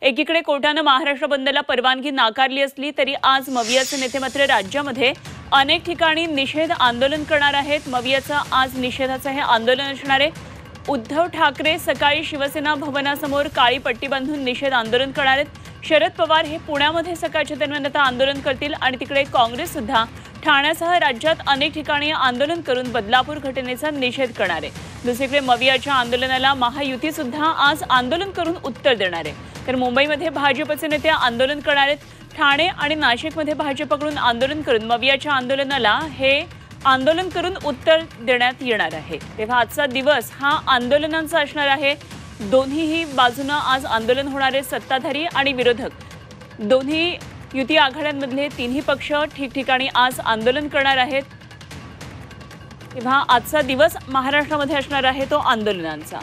एकीकडे कोर्टाने महाराष्ट्र बंदला परवानगी नाकारली असली तरी आज मवियाचे नेते मात्र राज्यामध्ये अनेक ठिकाणी निषेध आंदोलन करणार आहेत। मवियाचा आज निषेधाचे हे आंदोलन असणार आहे। उद्धव ठाकरे सकाळी शिवसेना भवनासमोर काळी पट्टी बांधून निषेध आंदोलन करणार आहेत। शरद पवार हे पुण्यामध्ये सकाळच्या दरम्यान आता आंदोलन करतील आणि तिकडे काँग्रेस सुद्धा ठाण्यासह राज्यात अनेक ठिकाणी आंदोलन करून बदलापूर घटनेचा निषेध करणार आहे। दुसरीकडे मवियाच्या आंदोलनाला महायुती सुद्धा आज आंदोलन करून उत्तर देणार आहे। तर मुंबईमध्ये भाजपचे नेते आंदोलन करणार आहेत। ठाणे आणि नाशिकमध्ये भाजपकडून आंदोलन करून मवियाच्या आंदोलनाला हे आंदोलन करून उत्तर देण्यात येणार आहे। तेव्हा आजचा दिवस हा आंदोलनांचा असणार आहे। दोन्ही बाजूने आज आंदोलन होणार आहे। सत्ताधारी आणि विरोधक दोन्ही युती आघाड्यांमधले तिन्ही पक्ष ठिकठिकाणी आज आंदोलन करणार आहेत। तेव्हा आजचा दिवस महाराष्ट्रामध्ये असणार आहे तो आंदोलनांचा।